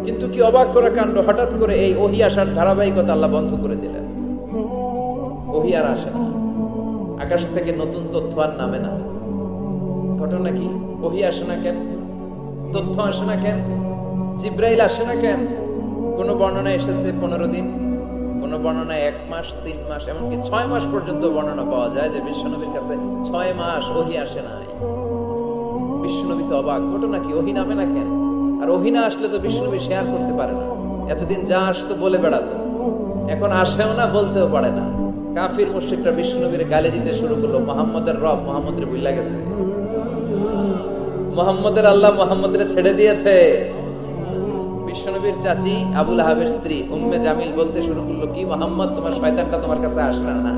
কিন্তু কি অবাক করা কাণ্ড, হঠাৎ করে এই ওহী আসার ধারাবাহিকতা আল্লাহ বন্ধ করে দিলেন। ওহী আর আসে না, আকাশ থেকে নতুন তথ্য আর নামে না। ঘটনা কি? ওহী আসে না কেন? তথ্য আসে না কেন? জিব্রাইল আসে না কেন? কোন বর্ণনায় এসেছে 15 দিন, কোন বর্ণনায় 1 মাস, 3 মাস, এমনকি 6 মাস পর্যন্ত বর্ণনা পাওয়া যায় যে বিশ্বনবীর কাছে 6 মাস ওহী আসে নাই। বিশ্বনবী তো অবাক, ঘটনা কি? ওহী নামে না কেন? আর ওহী না আসলে তো বিশ্বনবী শেয়ার করতে পারে না। এতদিন যা আসতো বলে বেড়াতো, এখন আসেও না, বলতেও পারে না। কাফির মুশরিকরা বিশ্বনবীর গালি দিতে শুরু করলো, মুহাম্মদের রব মুহাম্মদের ভুইলা গেছে, মুহাম্মদের আল্লাহ মুহাম্মদের ছেড়ে দিয়েছে। বিশ্বনবীর চাচি আবু লাহাবের স্ত্রী উম্মে জামিল বলতে শুরু করলো, কি মুহাম্মদ, তোমার শয়তানটা তোমার কাছে আসলো না?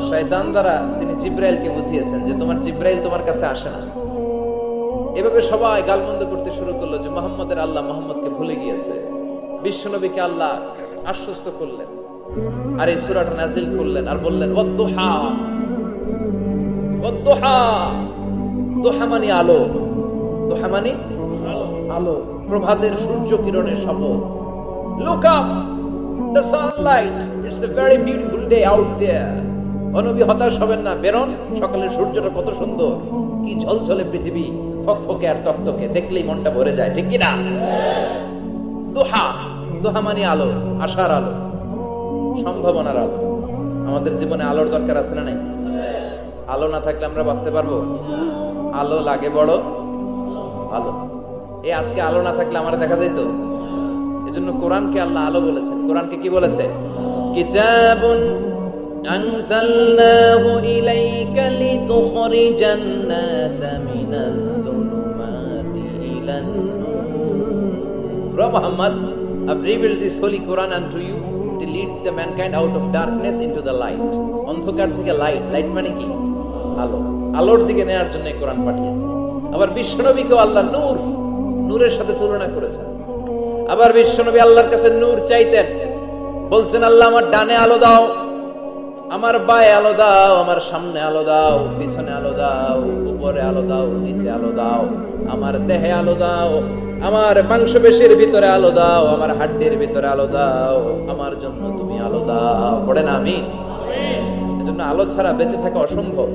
শয়তান দ্বারা তিনি জিব্রাইলকে বুঝিয়েছেন যে তোমার জিব্রাইল তোমার কাছে আসে না। এভাবে সবাই গালমন্দ করতে শুরু করলো যে মুহাম্মদের আল্লাহ মুহাম্মদকে ভুলে গিয়েছে। বিশ্বনবীকে আল্লাহ আশ্বস্ত করলেন আর এই সূরাটা নাজিল করলেন আর বললেন ওয়াদ-দুহা। ওয়াদ-দুহা, দুহা মানে আলো, দুহা মানে আলো, প্রভাতের সূর্য কিরণের শপথ। Look up, the sunlight, it's a very beautiful day out there. নবী হতাশ হবেন না, বেরোন, সকালের সূর্যটা কত সুন্দর, কি ঝলঝলে পৃথিবী, ফকফকে আর তকতকে, দেখলেই মনটা ভরে যায়, ঠিক কি না? দুহা, দুহা মানে আলো, আশার আলো, সম্ভাবনার আলো। আমাদের জীবনে আলোর দরকার আছে না নাই? আলো না থাকলে আমরা বাঁচতে পারবো? আলো লাগে বড় আলো। এই আজকে আলো না থাকলে আমার দেখা যাইতো? এজন্য কোরআনকে আল্লাহ আলো বলেছেন। কোরআনকে কি বলেছে? কিতাবুন আনজালনাহু ইলাইকা লিতুখরিজান নাসা মিনাল যুলুমাতি ইলান নূর। Muhammad, I've revealed this holy Quran unto you to lead the mankind out of darkness into the light. অন্ধকার থেকে লাইট, লাইট মানে কি? আলো, আলোর দিকে নেয়ার জন্য এই কোরআন পাঠিয়েছে। আবার বিশ্বনবীকেও আল্লাহ নূর, নূরের সাথে তুলনা করেছেন। আবার বিশ্বনবী আল্লাহর কাছে নূর চাইতেন, বলতেন আল্লাহ আমার ডানে আলো দাও, আমার বায়ে আলো দাও, আমার সামনে আলো দাও, পিছনে আলো দাও, উপরে আলো দাও, নিচে আলো দাও, আমার দেহে আলো দাও, আমার মাংসপেশির ভিতরে আলো দাও, আমার হাড্ডির ভিতরে আলো দাও, আমার জন্য তুমি আলো দাও। পড়ে না আমিন? এজন্য আলো ছাড়া বেঁচে থাকা অসম্ভব।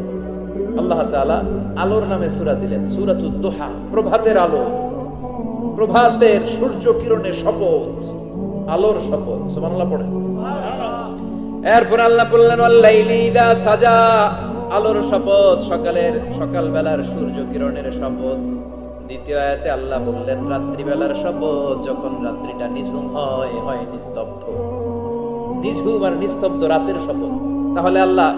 আল্লাহ তাআলা আলোর নামে সূরা দিলেন, সূরাতুদ দুহা, প্রভাতের আলো, প্রভাতের সূর্য কিরণের শপথ, আলোর শপথ। সুবহানাল্লাহ পড়ে। এরপর আল্লাহ বললেন ওয়াল-লাইলি ইযা সাজা, আলোর শপথ, সকালের, সকালবেলার সূর্য কিরণের শপথ। দ্বিতীয় আয়াতে আল্লাহ বললেন রাত্রিবেলার শপথ, যখন রাত্রিটা নিঝুম হয়, হয় নিস্তব্ধ, নিঝুম আর নিস্তব্ধ রাতের শপথ। তাহলে আল্লাহ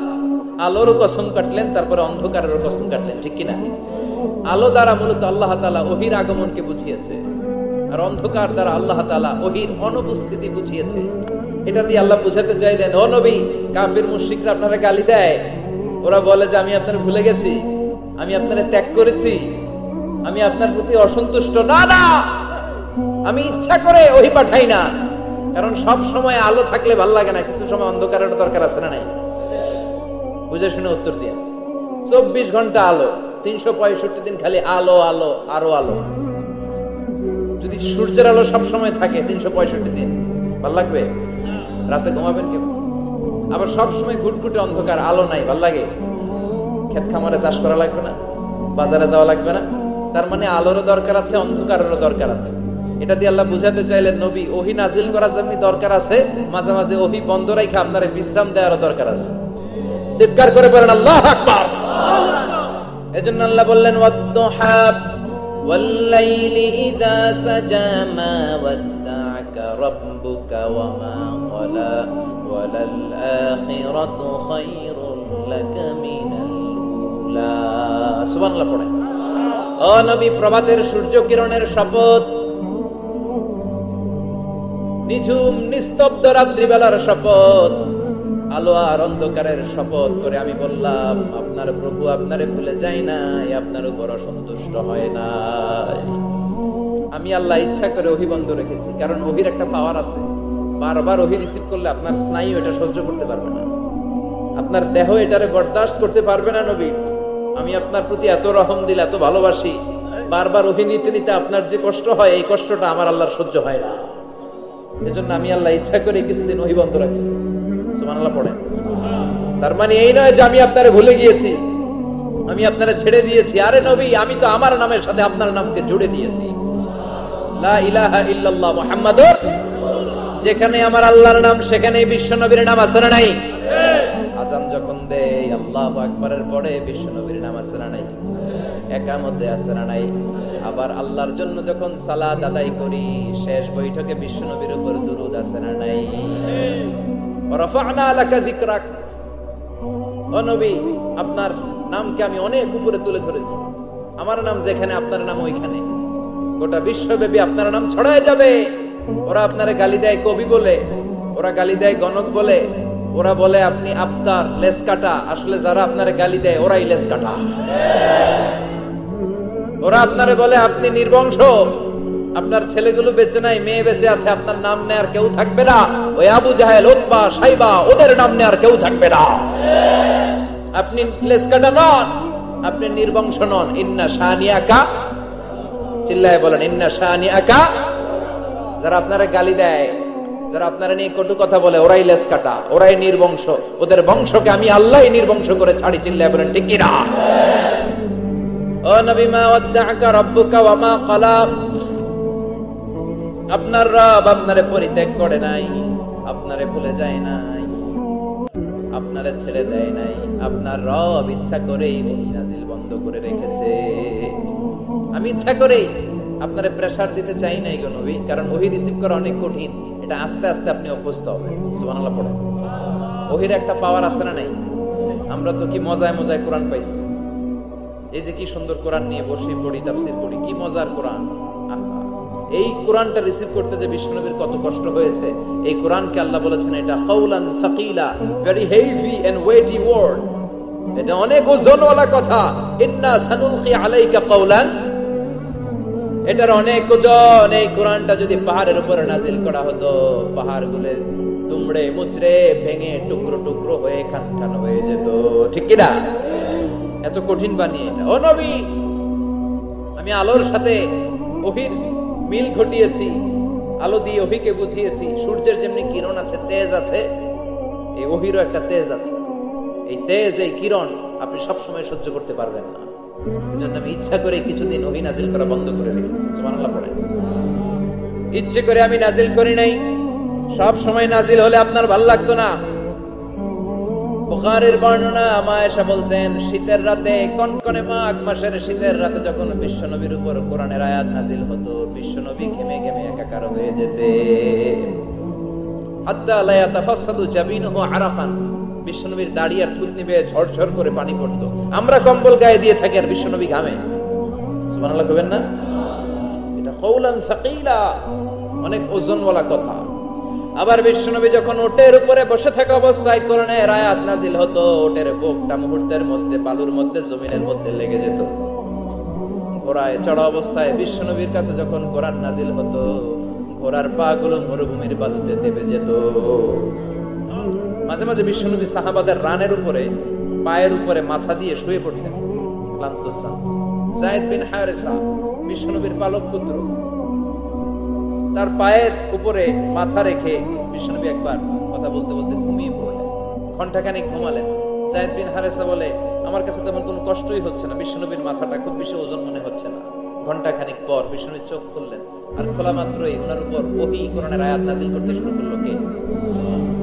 আলোর কসম কাটলেন, তারপরে অন্ধকারের কসম কাটলেন, ঠিক কিনা? আলো দ্বারা মূলত আল্লাহ তাআলা ওহীর আগমনকে বুঝিয়েছে, আর অন্ধকার দ্বারা আল্লাহ তাআলা ওহীর অনুপস্থিতি বুঝিয়েছে। এটা দিয়ে আল্লাহ বুঝাতে চাইলেন, ও নবী, কাফির মুশরিকরা আপনারা গালি দেয়, ওরা বলে যে আমি আপনার ভুলে গেছি, আমি আপনারে ত্যাগ করেছি, আমি আপনার প্রতি অসন্তুষ্ট। না না, আমি ইচ্ছা করে ওহী পাঠাই না, কারণ সব সময় আলো থাকলে ভালো লাগে না, কিছু সময় অন্ধকারের দরকার আছে না নাই? বুঝে শুনে উত্তর দিয়ে। 24 ঘন্টা আলো, 365 দিন খালি আলো, আলো, আরো আলো। যদি সূর্যের আলো সব সময় থাকে 365 দিন, ভালো লাগবে? রাতে ঘুমাবেন কেমন? আবার সব সময় ঘুটঘুটে অন্ধকার, আলো নাই, ভালো লাগে? ক্ষেত খামারে চাষ করা লাগবে না, বাজারে যাওয়া লাগবে না। তার মানে আলোরও দরকার আছে, অন্ধকারেরও দরকার আছে। এটা দিয়ে আল্লাহ বুঝাতে চাইলেন, নবী, ওহী নাজিল করার জন্য দরকার আছে, মাঝে মাঝে ওহী বন্ধ রাখা আপনার বিশ্রাম দেওয়ারও দরকার আছে। চিৎকার করে বলেন আল্লাহু আকবার। এজন্য আল্লাহ বললেন ওয়াদ-দুহা ওয়াল-লাইলি ইযা সাজা মা ওয়াদ্দা'আকা রাব্বুকা ওয়া মা ক্বালা ওয়ালাল আখিরাতু খায়রুল লাকা মিনাল উলা। সুবহানাল্লাহ পড়ে। ও নবী, প্রভাতের সূর্য কিরণের শপথ, নিঝুম নিস্তব্ধ রাত্রিবেলার শপথ, আলো আর অন্ধকারের শপথ করে আমি বললাম, আপনার প্রভু আপনারে ভুলে যায় নাই, আপনার উপর অসন্তুষ্ট হয় নাই। আমি আল্লাহ ইচ্ছা করে ওহী বন্ধ রেখেছি, কারণ ওহীর একটা পাওয়ার আছে। বারবার ওহী রিসিভ করলে আপনার স্নায়ু এটা সহ্য করতে পারবে না, আপনার দেহ এটারে বরদাস্ত করতে পারবে না। নবী, আমি আপনার প্রতি এত রহম দিল, এত ভালোবাসি, বারবার ওহী নিতে নিতে আপনার যে কষ্ট হয়, এই কষ্টটা আমার আল্লাহর সহ্য হয় না। এজন্য আমি আল্লাহ ইচ্ছা করে কিছুদিন ওহী বন্ধ রাখছি। সুবহানাল্লাহ পড়েন। তার মানে এই নয় যে আমি আপনারে ভুলে গিয়েছি, আমি আপনারে ছেড়ে দিয়েছি। আরে নবী, আমি তো আমার নামের সাথে আপনার নামকে জুড়ে দিয়েছি। লা ইলাহা ইল্লাল্লাহ মুহাম্মাদুর, যেখানে আমার আল্লাহর নাম সেখানেই বিশ্ব নবীর নাম আছে না নাই? আজান যখন দেই আল্লাহু আকবারের পরে বিশ্ব নবীর নাম আছে না নাই? একামতে আছে না নাই? আবার আল্লাহর জন্য যখন সালাত আদায় করি শেষ বৈঠকে বিশ্ব নবীর উপর দুরূদ আছে না নাই? রাফা'না লাকা যিকরাক, ও নবী আপনার নামকে আমি অনেক উপরে তুলে ধরেছি। আমার নাম যেখানে আপনার নাম ওইখানে, গোটা বিশ্বব্যাপী আপনার নাম ছড়ায় যাবে। ওরা আপনারে গালি দেয় কবি বলে, ওরা গালি দেয় গণক বলে, ওরা বলে আপনি আফতার লেস কাটা। আসলে যারা আপনারে গালি দেয় ওরাই লেস কাটা। ওরা আপনারে বলে আপনি নির্বংশ, আপনার ছেলেগুলো বেঁচে নাই, মেয়ে বেঁচে আছে, আপনার নাম নেয়ার কেউ থাকবে না। ওই আবু জাহেল, উতবা, সাইবা, ওদের নাম নেয়ার কেউ থাকবে না। আপনি লেস কাটা নন, আপনি নির্বংশ নন। ইন্না শানিয়াকা, চিল্লায় বলেন ইন্না শানিয়াকা। যারা আপনারা গালি দেয়, যারা আপনারা নিয়ে কটু কথা বলে, ওরাই লেস কাটা, ওরাই নির্বংশ। ওদের বংশকে আমি আল্লাহই নির্বংশ করে ছাড়ি। চিল্লায় বলেন ঠিক কি না? ও নবী, মা ওয়াদ্দাআকা রাব্বুকা ওয়া মা ক্বালা, আপনার রব আপনারে পরিত্যাগ করে নাই, আপনারে ভুলে যায় নাই, আপনারে ছেড়ে দেয় নাই। আপনার রব ইচ্ছা করেই ওহী নাজিল বন্ধ করে রেখেছে। আমি ইচ্ছা করেই আপনারে প্রেসার দিতে চাই নাই গো নবী, কারণ ওহী রিসিভ করা অনেক কঠিন। এটা আস্তে আস্তে আপনি অভ্যস্ত হবেন। সুবহানাল্লাহ পড়েন। ওহীর একটা পাওয়ার আছে না নাই? আমরা তো কি মজায় মজায় কোরআন পাইছি। এই যে কি সুন্দর কোরআন নিয়ে বসে পড়ি, তাফসীর পড়ি, কি মজার কোরআন। এই কোরআনটা রিসিভ করতে যে বিশ্বনবীর কত কষ্ট হয়েছে। এই কোরআনকে আল্লাহ বলেছেন এটা কাউলান সাকিলা, very heavy and weighty word. এটা অনেক ওজনওয়ালা কথা। ইন্না সানুলকি আলাইকা কাউলান, এটার অনেক ওজন। এই কোরআনটা যদি পাহাড়ের উপরে নাজিল করা হতো, পাহাড়গুলো দুমড়ে মুচড়ে ভেঙে টুকরো টুকরো হয়ে খান খান হয়ে যেত। ঠিক কি না? এত কঠিন বানিয়ে এটা। ও নবী, আমি আলোর সাথে ওহীর মিল ঘটিয়েছি, আলো দিয়ে ওহীকে বুঝিয়েছি। সূর্যের যেমনি কিরণ আছে, তেজ আছে, এই ওহীরও একটা তেজ আছে। এই তেজ, এই কিরণ আপনি সবসময় সহ্য করতে পারবেন না। এজন্য আমি ইচ্ছা করে কিছুদিন ওহী নাজিল করা বন্ধ করে রেখেছি। সুবহানাল্লাহ পড়েন। ইচ্ছে করে আমি নাজিল করি নাই। সব সময় নাজিল হলে আপনার ভালো লাগতো না। বুখারীর বর্ণনা, মা আয়েশা বলতেন শীতের রাতে, কনকনে মাঘ মাসের শীতের রাতে যখন বিশ্বনবীর উপর কোরআনের আয়াত নাজিল হতো, বিশ্বনবী ঘেমে ঘেমে একাকার হয়ে যেতেন। হাত্তা লা ইয়াতাফাসসাদু জাবিনুহু আরাকান, বিশ্বনবীর দাড়ি আর থুতনি বেয়ে ঝরঝর করে পানি পড়তো। আমরা কম্বল গায়ে দিয়ে থাকি আর বিশ্বনবী ঘামে। সুবহানাল্লাহ কইবেন না? এটা কাউলান সাকিলা, অনেক ওজনওয়ালা কথা। আবার বিশ্বনবী যখন ওটের উপরে বসে থাকা অবস্থায় কোরআনের আয়াত নাজিল হতো, ওটের বুকটা মুহূর্তের মধ্যে বালুর মধ্যে, জমিনের মধ্যে লেগে যেত। ঘোড়ায় চড়া অবস্থায় বিশ্বনবীর কাছে যখন কোরআন নাজিল হতো, ঘোড়ার পা গুলো মরুভূমির বালুতে দেবে যেত। মাঝে মাঝে বিশ্বনবী সাহাবাদের রানের উপরে, পায়ের উপরে মাথা দিয়ে শুয়ে পড়তেন, ক্লান্ত শ্রান্ত। যায়েদ বিন হারেসা, বিশ্বনবীর পালক পুত্র, তার পায়ের উপরে মাথা রেখে বিশ্বনবী একবার কথা বলতে বলতে ঘুমিয়ে পড়লেন। ঘন্টাখানেক ঘুমালেন। যায়েদ বিন হারেসা বলে, আমার কাছে তেমন কোনো কষ্টই হচ্ছে না, বিশ্বনবীর মাথাটা খুব বেশি ওজন মনে হচ্ছে না। ঘন্টাখানেক পর বিশ্বনবী চোখ খুললেন, আর খোলা মাত্রই ওনার উপর ওহী কোরআনের আয়াত নাজিল করতে শুরু করলো। কে?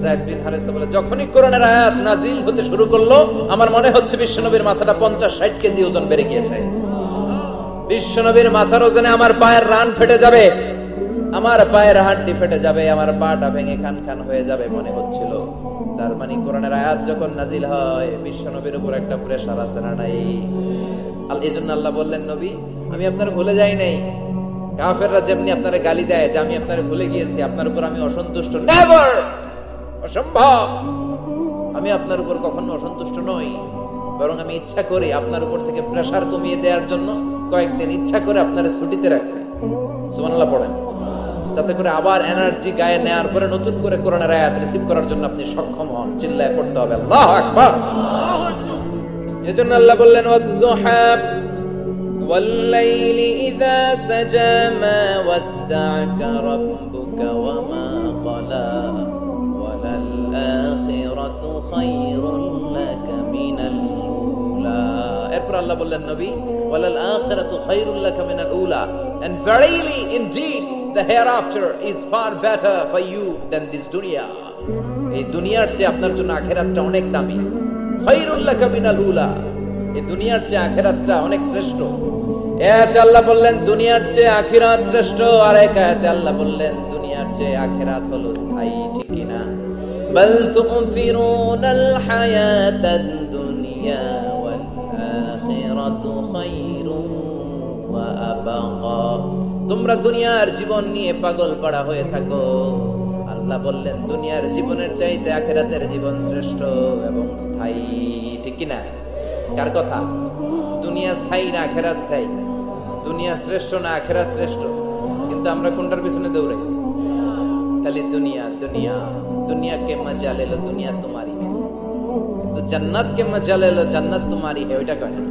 যায়েদ বিন হারেসা বলে, যখনই কোরআনের আয়াত নাজিল হতে শুরু করলো, আমার মনে হচ্ছে বিশ্বনবীর মাথাটা 50-60 কেজি ওজন বেড়ে গিয়েছে। বিশ্বনবীর মাথার ওজনে আমার পায়ের রান ফেটে যাবে, আমার পায়ের হাড্ডি ফেটে যাবে, আমার পাটা ভেঙে খান খান হয়ে যাবে মনে হচ্ছিল। তার মানে কোরআনের আয়াত যখন নাজিল হয়, বিশ্বনবীর উপর একটা প্রেসার আছে না নাই? এই জন্য আল্লাহ বললেন, নবী আমি আপনার ভুলে যাই নাই। কাফেররা যেমনি আপনারে গালি দেয় যে আমি আপনারে ভুলে গিয়েছি, আপনার উপর আমি অসন্তুষ্ট, নেভার, অসম্ভব। আমি আপনার উপর কখনো অসন্তুষ্ট নই, বরং আমি ইচ্ছা করে আপনার উপর থেকে প্রেসার কমিয়ে দেওয়ার জন্য কয়েকদিন ইচ্ছা করে আপনারে ছুটিতে রাখছি। সুবহানাল্লাহ পড়েন। যাতে করে আবার এনার্জি গায়ে নেওয়ার পরে নতুন করে কোরআনের আয়াত রিসিভ করার জন্য আপনি সক্ষম হন। চিল্লায় পড়তে হবে আল্লাহু আকবার। এজন্য আল্লাহ বললেন, ওয়াদ-দুহা والليل إذا سجى ما ودعك ربك وما قلى وللآخرة خير لك من الأولى. এরপর আল্লাহ বললেন নবী ওয়ালাল-আখিরাতু খায়রুল লাকা মিনাল উলা, and verily indeed the hereafter is far better for you than this dunya. এই দুনিয়ার চেয়ে আপনার জন্য আখিরাতটা অনেক দামি। খায়রুল লাকা মিনাল উলা, এই দুনিয়ার চেয়ে আখিরাতটা অনেক শ্রেষ্ঠ। এতে আল্লাহ বললেন দুনিয়ার চেয়ে আখিরাত শ্রেষ্ঠ, আর এক আয়াতে আল্লাহ বললেন দুনিয়ার চেয়ে আখিরাত হলো স্থায়ী, ঠিক কি না? বাল তু'থিরুনাল হায়াতাদ দুনিয়া ওয়াল আখিরাতু খায়রুন ওয়া আবকা। তোমরা দুনিয়ার জীবন নিয়ে পাগল পাড়া হয়ে থাকো, আল্লাহ বললেন দুনিয়ার জীবনের চাইতে আখিরাতের জীবন শ্রেষ্ঠ এবং স্থায়ী, ঠিক কি না? কার কথা? দুনিয়া স্থায়ী না আখিরাত স্থায়ী? দুনিয়া শ্রেষ্ঠ না আখিরাত শ্রেষ্ঠ? কিন্তু আমরা কোনটার পিছনে দৌড়াই? খালি দুনিয়া দুনিয়া। दुनिया के मजा ले लो, दुनिया तुम्हारी है, तो जन्नत के मजा ले लो, जन्नत तुम्हारी है। ওইটা কয় না,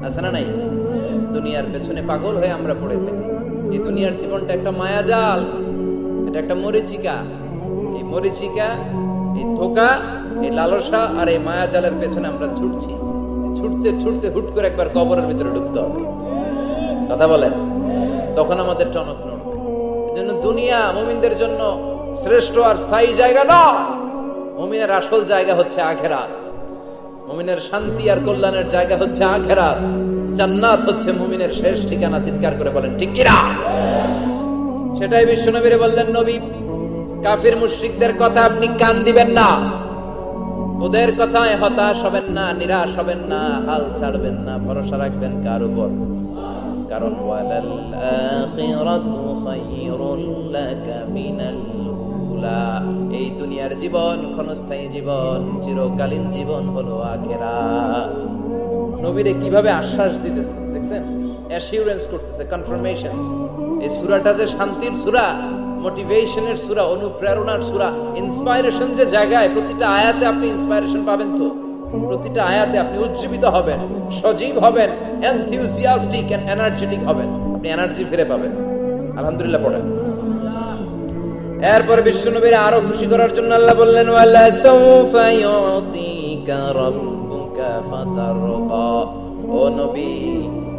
আছে না নাই? দুনিয়ার পেছনে পাগল হয়ে আমরা পড়ে থাকি। এই দুনিয়ার জীবনটা একটা মায়াজাল, এটা একটা মরিচিকা। এই মরিচিকা, এই ধোঁকা, এই লালসা আর এই মায়াজালের পেছনে আমরা ছুটছি। ছুটতে ছুটতে হুট করে একবার কবরের ভিতরে ঢুকতে হবে। কথা বলেন, তখন আমাদের টনক নড়বে। এজন্য দুনিয়া মুমিনদের জন্য শ্রেষ্ঠ আর স্থায়ী জায়গা নয়। মুমিনের আসল জায়গা হচ্ছে আখিরাত। মুমিনের শান্তি আর কল্যাণের জায়গা হচ্ছে আখিরাত। জান্নাত হচ্ছে মুমিনের শেষ ঠিকানা। চিৎকার করে বলেন ঠিক কি না? সেটাই বিশ্বনবীরে বললেন নবী, কাফির মুশরিকদের কথা আপনি কান দিবেন না, ওদের কথায় হতাশ হবেন না, নিরাশ হবেন না, হাল ছাড়বেন না, ভরসা রাখবেন কার উপর? কারণ ওয়ালাল আখিরাতু খায়রুল লাকা মিনাল উলা, এই দুনিয়ার জীবন ক্ষণস্থায়ী জীবন, চিরকালীন জীবন হলো আখিরাত। নবীরে কিভাবে আশ্বাস দিতেছে দেখছেন, অ্যাসিউরেন্স করতেছে, কনফার্মেশন। এই সূরাটা যে শান্তির সূরা, মোটিভেশনের সূরা, অনুপ্রেরণার সূরা, ইন্সপাইরেশন যে জায়গায়, প্রতিটা আয়াতে আপনি ইন্সপাইরেশন পাবেন। তো প্রতিটা আয়াতে আপনি উজ্জীবিত হবেন, সজীব হবেন, এনথিউজিয়াস্টিক এন্ড এনার্জেটিক হবেন, আপনি এনার্জি ফিরে পাবেন। আলহামদুলিল্লাহ পড়েন। এরপর বিশ্বনবীর আরো খুশি করার জন্য আল্লাহ বললেন ওয়ালা সাউফা ইউতিকা রাব্বুকা ফাতারকা, ও নবী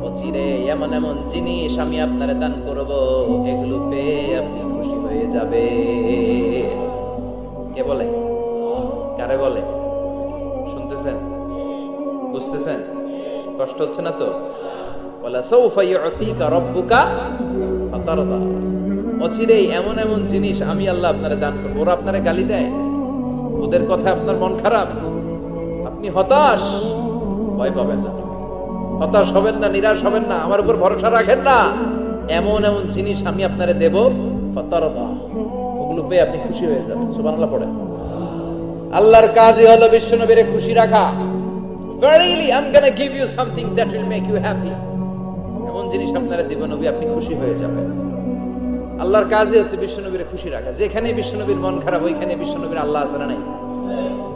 অচিরে এমন এমন জিনিস আমি আপনারে দান করব, এগুলো পেয়ে আপনি খুশি হয়ে যাবে। কে বলে? কারে বলে? শুনতেছেন? বুঝতেছেন? কষ্ট হচ্ছে না তো? ওয়ালা সাউফা ইউতিকা রাব্বুকা ফাতারকা, অচিরেই এমন এমন জিনিস আমি আল্লাহ আপনারে দান করব। ওরা আপনারে গালি দেয়, ওদের কথা আপনার মন খারাপ, আপনি হতাশ, ভয় পাবেন না, হতাশ হবেন না, নিরাশ হবেন না, আমার উপর ভরসা রাখেন না। এমন এমন জিনিস আমি আপনারে দেব, ফাতারকা, ওগুলো পেয়ে আপনি খুশি হয়ে যাবেন। সুবহানাল্লাহ পড়েন। আল্লাহর কাজই হলো বিশ্বনবীরে খুশি রাখা। Verily I'm going to give you something that will make you happy, এমন জিনিস আপনারে দিব নবী, আপনি খুশি হয়ে যাবেন। আল্লাহর কাজই হচ্ছে বিশ্বনবীরে খুশি রাখা। যেখানে বিশ্বনবীর মন খারাপ, ওইখানে বিশ্বনবীর আল্লাহ আছে না নাই?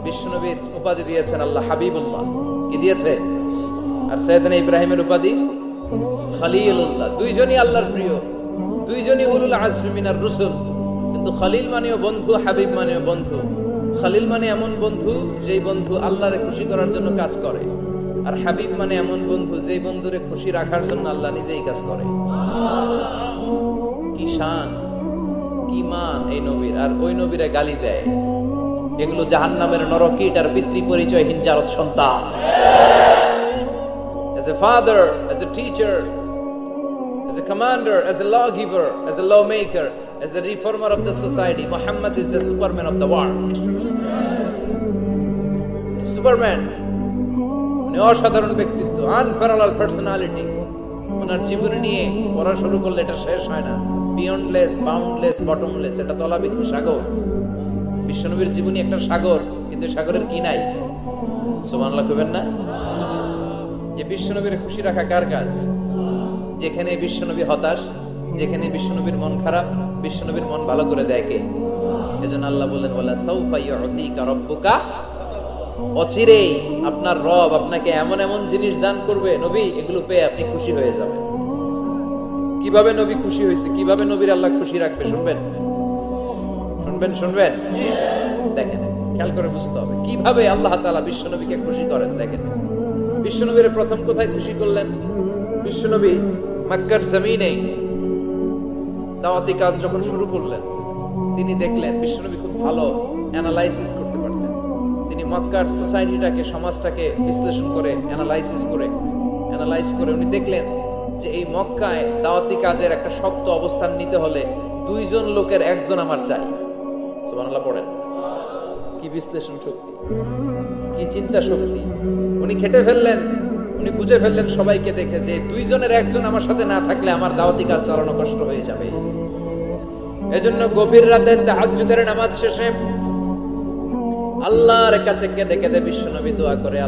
বিশ্বনবীর উপাধি দিয়েছেন আল্লাহ হাবিবুল্লাহ, কি দিয়েছে? আর সাইয়েদনা ইব্রাহিমের উপাধি খলিলুল্লাহ। দুইজনই আল্লাহর প্রিয়, দুইজনই উলুল আজমি মিনার রুসুল। কিন্তু খলিল মানেও বন্ধু, হাবিব মানেও বন্ধু। খলিল মানে এমন বন্ধু যেই বন্ধু আল্লাহরে খুশি করার জন্য কাজ করে, আর হাবিব মানে এমন বন্ধু যেই বন্ধুরে খুশি রাখার জন্য আল্লাহ নিজেই কাজ করে। কি শান, কি মান এই নবীর! আর ওই নবীরে গালি দেয়। এগুলো জাহান্নামের নরকীট আর পিতৃ পরিচয়হীন জারদ সন্তান। As a father, as a teacher, as a commander, as a lawgiver, as a lawmaker, as a reformer of the society, Muhammad is the Superman of the world. Superman, উনি অসাধারণ ব্যক্তিত্ব, unparalleled personality। ওনার জীবনী নিয়ে পড়া শুরু করলে এটা শেষ হয় না। বিয়ন্ডলেস, বাউন্ডলেস, বটমলেস, এটা তলাবিহীন সাগর। বিশ্বনবীর জীবনী একটা সাগর, কিন্তু সাগরের কি নাই? সুবহানাল্লাহ কইবেন না? যে বিশ্বনবীর খুশি রাখা কার কাজ? যেখানে বিশ্বনবী হতাশ, যেখানে বিশ্বনবীর মন খারাপ, বিশ্বনবীর মন ভালো করে দেয় কে? এজন্য আল্লাহ বলেন ওয়ালা সাউফা ইউতিকা রাব্বুকা অচিরেই আপনার রব আপনাকে এমন এমন জিনিস দান করবে নবী, এগুলো পেয়ে আপনি খুশি হয়ে যাবেন। কিভাবে নবী খুশি হয়েছে, কিভাবে নবীর আল্লাহ খুশি রাখবে, শুনবেন শুনবেন শুনবেন? দেখেন, খেয়াল করে বুঝতে হবে কিভাবে আল্লাহ তাআলা বিশ্বনবীকে খুশি করেন। দেখেন, বিশ্বনবীর প্রথম কোথায় খুশি করলেন? বিশ্বনবী মক্কার জমিনে দাওয়াতি কাজ যখন শুরু করলেন, তিনি দেখলেন বিশ্বনবী খুব ভালো অ্যানালাইসিস করতে পারতেন। তিনি মক্কার সোসাইটিটাকে, সমাজটাকে বিশ্লেষণ করে অ্যানালাইজ করে উনি দেখলেন যে এই মক্কায় দাওয়াতি কাজের একটা শক্ত অবস্থান নিতে হলে 2 জন লোকের 1 জন আমার চাই। সুবহানাল্লাহ পড়েন। কি বিশ্লেষণ শক্তি, কি চিন্তা শক্তি! উনি খেটে ফেললেন, উনি বুঝে ফেললেন সবাইকে দেখে যে 2 জনের 1 জন আমার সাথে না থাকলে আমার দাওয়াতি কাজ চালানো কষ্ট হয়ে যাবে। এজন্য গভীর রাতে তাহাজ্জুদের নামাজ শেষে আল্লাহর কাছে কেঁদে কেঁদে বিশ্বনবী দোয়া করে,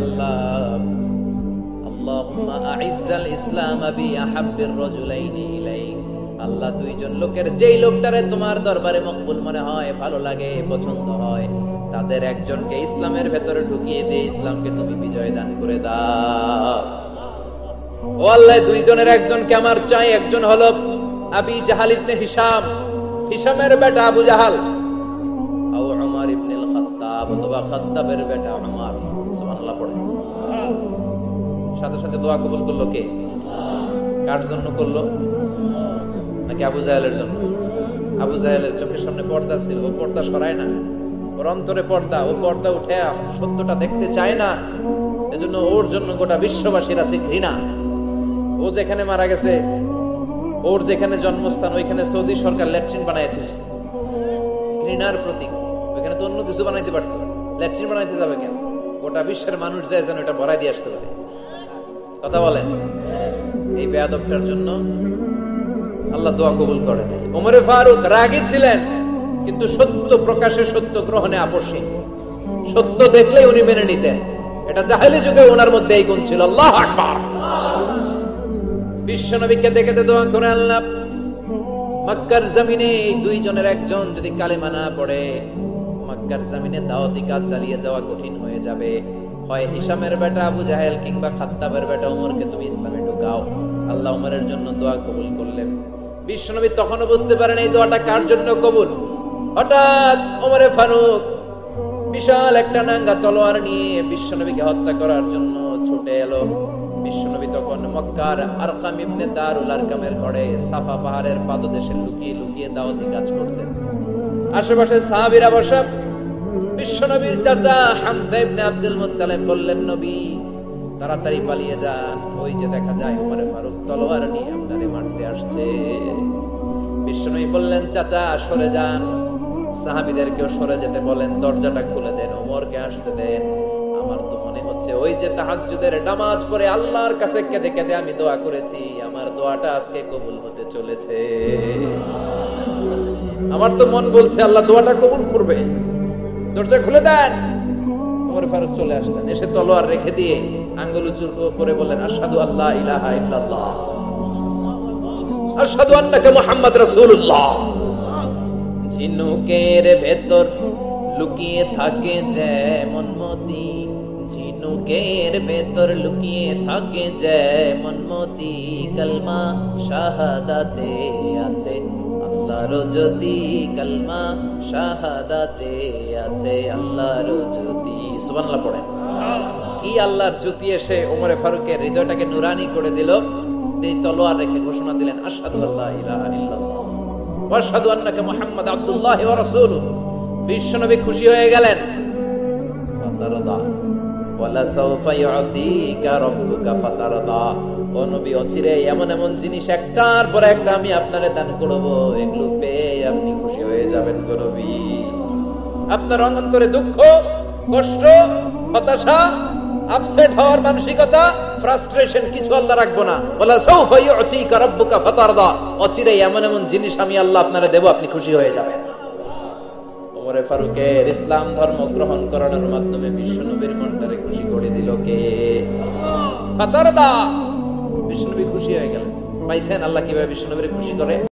আল্লাহুম্মা আইজ্জাল ইসলাম বি আহাব্বির রাজুলাইনি ইলাইক। আল্লাহ 2 জন লোকের, যেই লোকটারে তোমার দরবারে মকবুল মনে হয়, ভালো লাগে, পছন্দ হয়, তাদের একজনকে ইসলামের ভেতরে ঢুকিয়ে দিয়ে ইসলামকে তুমি বিজয় দান করে দাও। ও আল্লাহ, 2 জনের 1 জনকে আমার চাই। একজন হলো আবি জাহাল ইবনে হিশাম, হিশামের বেটা আবু জাহাল, ও উমর ইবনে আল খাত্তাব, অথবা খাত্তাবের বেটা উমর। সুবহানাল্লাহ পড়ে। সাথে সাথে দোয়া কবুল করলো কে? কার জন্য করলো? নাকি আবু জাহেলের জন্য? আবু জাহেলের চোখের সামনে পর্দা ছিল, ও পর্দা সরায় না। ওর অন্তরে পর্দা, ও পর্দা উঠে সত্যটা দেখতে চায় না। এজন্য ওর জন্য গোটা বিশ্ববাসীর আছে ঘৃণা। ও যেখানে মারা গেছে, ওর যেখানে জন্মস্থান, ওইখানে সৌদি সরকার ল্যাট্রিন বানায় দিয়েছে। ঘৃণার প্রতীক। ওইখানে তো অন্য কিছু বানাইতে পারতো, ল্যাট্রিন বানাইতে যাবে কেন? গোটা বিশ্বের মানুষ যায় যেন এটা ভরাই দিয়ে আসতে পারে। কথা বলেন। এই বেয়াদবটার জন্য আল্লাহ দোয়া কবুল করে নাই। ওমরে ফারুক রাগী ছিলেন, কিন্তু সত্য প্রকাশে, সত্য গ্রহণে আপোষহীন। সত্য দেখলেই উনি মেনে নিতেন। এটা জাহেলি যুগে ওনার মধ্যে এই গুণ ছিল। আল্লাহু আকবার। বিশ্বনবীকে দেখে দোয়া করে, আল্লাহ মক্কার জমিনে এই 2 জনের 1 জন যদি কালেমা না পড়ে, মক্কার জমিনে দাওয়াতি কাজ চালিয়ে যাওয়া কঠিন হয়ে যাবে। হয় হিশামের বেটা আবু জাহেল কিংবা খাত্তাবের বেটা উমরকে তুমি ইসলামে ঢুকাও। আল্লাহ উমরের জন্য দোয়া কবুল করলেন। বিশ্বনবী তখনও বুঝতে পারেন এই দোয়াটা কার জন্য কবুল। হঠাৎ ওমরে ফারুক বিশাল একটা নাঙ্গা তলোয়ার নিয়ে বিশ্বনবীকে হত্যা করার জন্য ছুটে এলো। বিশ্বনবী তখন মক্কার আরকাম ইবনে দারুল আরকামের ঘরে সাফা পাহাড়ের পাদদেশে লুকিয়ে লুকিয়ে দাওয়াতি কাজ করতেন। আশেপাশে সাহাবীরা বসা। বিশ্বনবীর চাচা হামজা ইবনে আব্দুল মুত্তালিব বললেন, নবী তাড়াতাড়ি পালিয়ে যান, ওই যে দেখা যায় ওমরে ফারুক তলোয়ার নিয়ে আপনারে মারতে আসছে। বিশ্বনবী বললেন, চাচা সরে যান, সাহাবীদেরকেও সরে যেতে বলেন, দরজাটা খুলে দেন, ওমরকে আসতে দেন। আমার তো মনে হচ্ছে ওই যে তাহাজ্জুদের নামাজ পড়ে আল্লাহর কাছে কেঁদে কেঁদে আমি দোয়া করেছি, আমার দোয়াটা আজকে কবুল হতে চলেছে। আমার তো মন বলছে আল্লাহ দোয়াটা কবুল করবে। দরজা খুলে দেন। ওমর ফারুক চলে আসলেন, এসে তলোয়ার রেখে দিয়ে আঙ্গুল উঁচু করে বললেন, আশহাদু আল্লা ইলাহা ইল্লাল্লাহ, আশহাদু আন্নাকা মুহাম্মদ রাসূলুল্লাহ। ঝিনুকের ভেতর লুকিয়ে থাকে যেমন মতি, ঝিনুকের ভেতর লুকিয়ে থাকে যেমন মতি, কালমা শাহাদাতে আছে আল্লাহর জ্যোতি, কালমা শাহাদাতে আছে আল্লাহর জ্যোতি। সুবহানাল্লাহ পড়েন। কি আল্লাহর জ্যোতি এসে ওমরে ফারুকের হৃদয়টাকে নুরানি করে দিল। তিনি তলোয়ার রেখে ঘোষণা দিলেন, আশহাদু আল্লা ইলাহা ইল্লাল্লাহ ওয়া আশহাদু আন্নাকা মুহাম্মাদ আবদুল্লাহ ওয়া রাসূলুহু। বিশ্বনবী খুশি হয়ে গেলেন। ফাতারদা ওয়ালা সাওফা ইউতিকা রাব্বুকা ফাতারদা। ও নবী, অচিরে এমন এমন জিনিস একটার পর একটা আমি আপনারে দান করব, এগুলো পেয়ে আপনি খুশি হয়ে যাবেন গো নবী। আপনার অন্তরে দুঃখ, কষ্ট, হতাশা, আপসেট হওয়ার মানসিকতা, ফ্রাস্ট্রেশন কিছু আল্লাহ রাখবো না। ওয়ালা সাওফা ইউতিকা রাব্বুকা ফাতারদা। অচিরে এমন এমন জিনিস আমি আল্লাহ আপনারে দেব, আপনি খুশি হয়ে যাবেন। ওমরে ফারুকের ইসলাম ধর্ম গ্রহণ করানোর মাধ্যমে বিশ্বনবীর মনটারে খুশি করে দিল কে? ফাতারদা। বিশ্বনবী খুশি হয়ে গেলেন। পাইছেন আল্লাহ কিভাবে বিশ্বনবীরে খুশি করে?